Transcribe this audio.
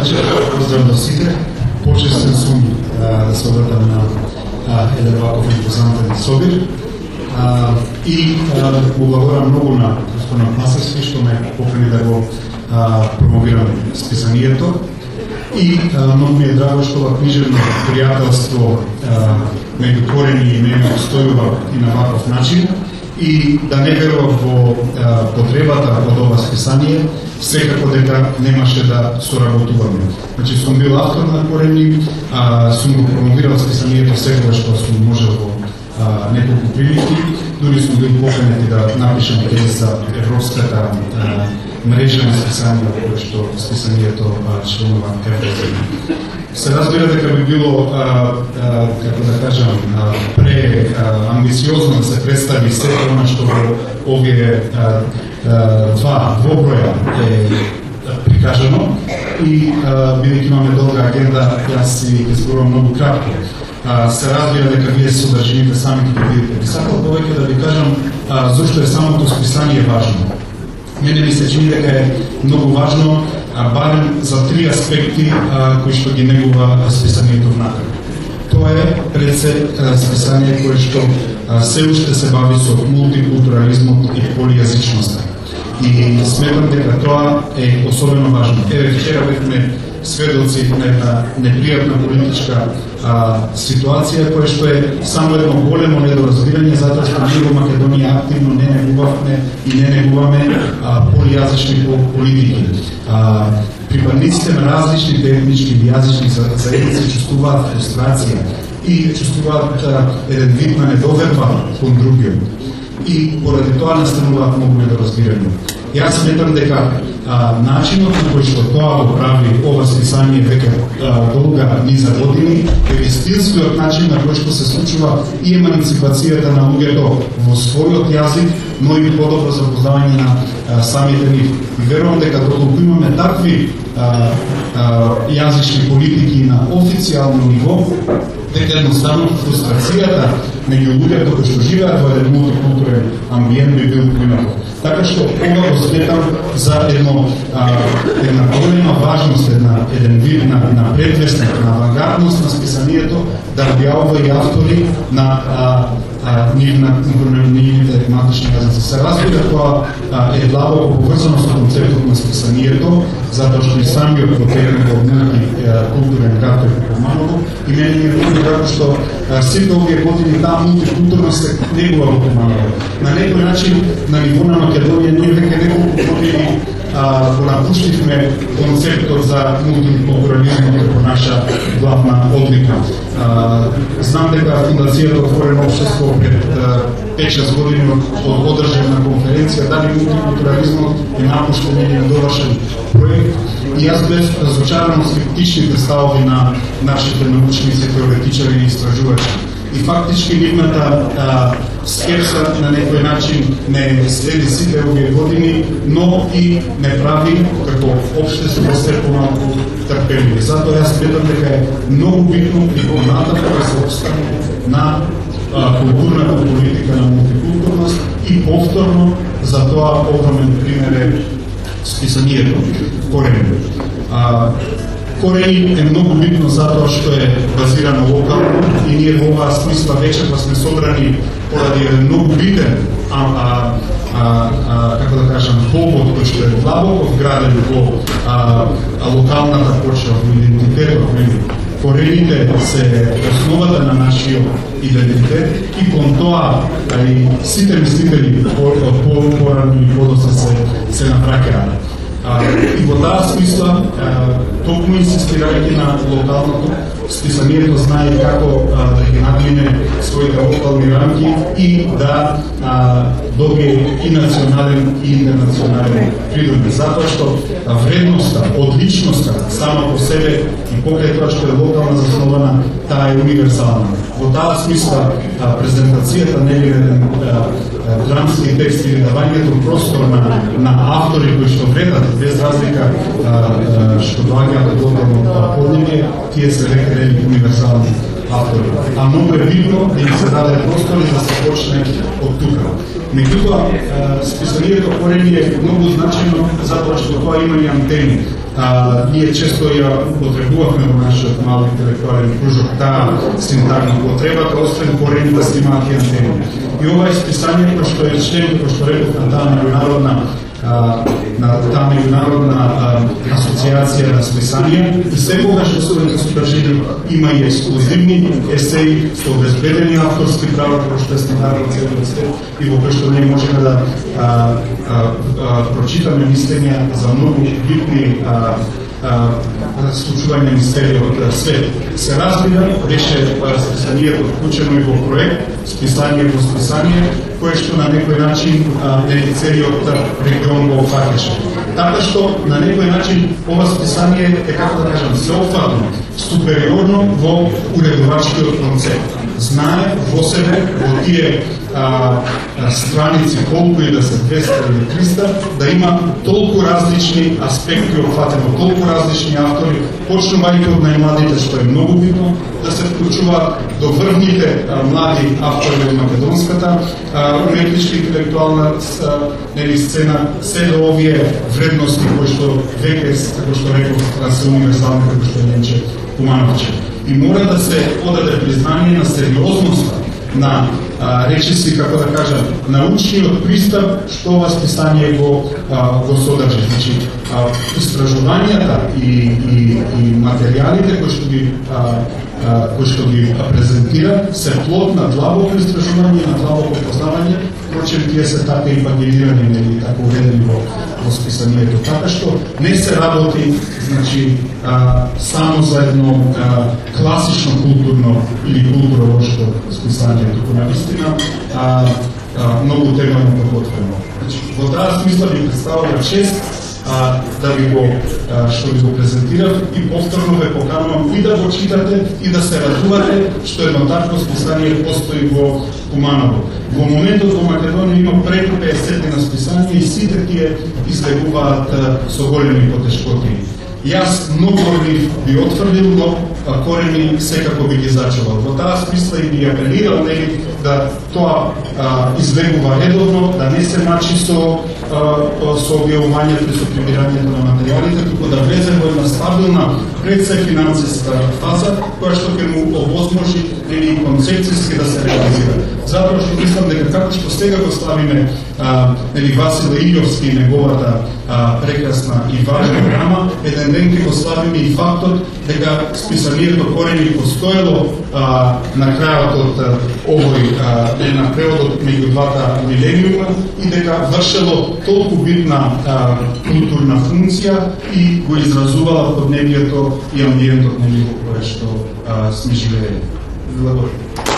вечер, поздрав до сите. Почестен сум да се обратам на еден ваков импозантен собир. И му благодарам многу на господинот Масарски што ме покани да го промовирам списанието. И многу ми е драго што ова книжевно пријателство меѓу Корени и мене постојува и на ваков начин. И да не верував во потребата од ова списание, секако дека немаше да соработуваме. Значи, сум бил автор на Корени, сум го промовирал списанието секогаш што сум можел во неколку прилики, дури сум бил поканет да напишам текст за европската мрежа на списанија, кој што списанието членува Евроземја. Се разбира дека би било, како да кажам, преамбициозно да се представи сето она што во овие двоброја е прикажано и бидејќи имаме долга агенда, јас си ќе зборувам многу кратко. Се разбира дека вие содржините сами ќе видите. Би сакал повеќе да ви кажам зошто е самото списание важно. Мене ми се чини дека е многу важно, барем за три аспекти кои што ги негува списанието внатре. Тоа е пред се списание кое што се уште се бави со мултикултурализмот и полијазичноста. И сметам дека тоа е особено важно. Еве вчера бевме сведоци на една непријатна политичка ситуација која што е само едно големо недоразбирање затоа што ние во Македонија активно не негувавме и не негуваме полијазични политики. Припадниците на различни етнички и јазични заедници чувствуваат фрустрација и чувствуваат еден вид на недоверба кон другиот. И поради тоа настануваат многу недоразбирање. Јас сметам дека начинот на кој што тоа го прави ова списание веќе долга низа години е стилскиот начин на кој што се случува и еманципацијата на луѓето во својот јазик, но и подобро запознавање на самите нив. И верувам дека доколку имаме такви јазични политики на официјално ниво, дека едноставно фрустрацијата меѓу луѓето кои што живеат во еден мултикултурен амбиент би бил поинаков. Така што ова го сметам за една голема важност, еден вид на предвестник, на авангардност на списанието, да објавува и автори на нивните матични јазици. Се разбира, тоа е длабоко поврзано со концептот на списанието, затоа што и самиот протегне во мултикултурен град е Куманово и мене ми е многу драго што сите овие години таа мултикултурност се негува во Куманово. На некој начин, на ниво на Македонија, ние веќе неколку години го напуштивме концептот за мултикултурализм како наша главна одлика. Знам дека Фундацијата Отворено општество пред 5-6 години одржана конференција дали мултикултурализмот е напуштен или недовршен проект и јас бев разочаран од скептичните ставови на нашите научници, теоретичари и истражувачи. И фактички нивната скепса на некој начин не следи сите овие години, но и не прави како општество се помалку трпеливи. Затоа јас сметам дека е многу битно и понатаму да се обстане на културната политика на мултикултурност и повторно за тоа огромен пример е списанието Корени. Корени е многу битно затоа што е базирано локално и ние во оваа смисла вечерва сме собрани поради еден многу битен како да кажам, повод кој што е длабоко вграден во локалната почва, во идентитетот. Корените се основата на нашиот идентитет и кон тоа и сите мислители порано и подоцна се напраќаат. И во таа смисла, токму инсистирајќи на локалното, списанието знае како да ги надвине своите локални рамки и да добие и национален и интернационален придобив. Затоа што вредноста, одличноста сама по себе и покрај тоа што е локална заснована, таа е универсална. Во таа смисла презентацијата не е драмски текст или давањето простор на автори кои што вредат, без разлика што доаѓаат од локално поднебје, тие се веќе универсални автори. А многу е видно да им се даде простор и да се почне од тука. Меѓутоа, списанието Корени е многу значено затоа што тоа има и антени. ние често ја употребувавме во нашиот мал интелектуален кружок таа синтагма потребата освен корени да се имаат и антени. И ова исписание кој што е член, кој што реков на таа меѓународна асоциација на списанија и секогаш во своите содржини има и ексклузивни есеи со обезбедени авторски права кои што е стандардно целиот свет и во кој што ние можеме да прочитаме мислења за многу битни случувања низ целиот свет. Се разбира, беше списанието вклучено и во проект Списание во списание, кое што на некој начин целиот регион го опфаќаше. Така што на некој начин ова списание е, како да кажам, сеопфатно, супериорно во уредувачкиот концепт. Знае во себе, во тие страници, колку и да се 200 или 300, да има толку различни аспекти опфатено, толку различни автори, почнувајќи од најмладите, што е многу битно, да се вклучуваат до врвните млади автори од македонската уметничка интелектуална сцена, се до овие вредности кои што веќе, како што реков, се универзални, како што Ленче помануваше. И мора да се одаде признание на сериозноста на речиси, како да кажам, научниот пристап што ова списание го содржи. Значи, истражувањата и материјалите кои што ги презентира се плод на длабоко истражување, на длабоко познавање, впрочем тие се така и пагинирани или така уведени во списанието. Така што не се работи, значи, само за едно класично културно или културолошко списание, туку навистина многу темано подготвено. Значи, во таа смисла ви представувам чест да ви го што ви го презентирав и повторно ве поканувам и да го читате и да се радувате што едно такво списание постои во Куманово. Во моментот во Македонија има преку 50 на списание и сите тие излегуваат со големи потешкоти. Јас многу би отврдил, но корени секако би ги зачувал. Во таа смисла и би апелирал да тоа излегува редовно, да не се мачи со објавувањето и со прибирањето на материјалите, туку да влезе во една стабилна пред се финансиска фаза, која што ќе му овозможи или концепцијски да се реализира. Затоа што мислам дека како што сега го славиме Васил Илјовски и неговата прекрасна и важна драма, еден ден ќе го славиме и фактот дека списанието Корени постоело на крајот од овој на преводот меѓу двата милениума и дека вршело толку битна културна функција и го изразувала поднебието и амбиентот во кое што сме живеели. Благодарам.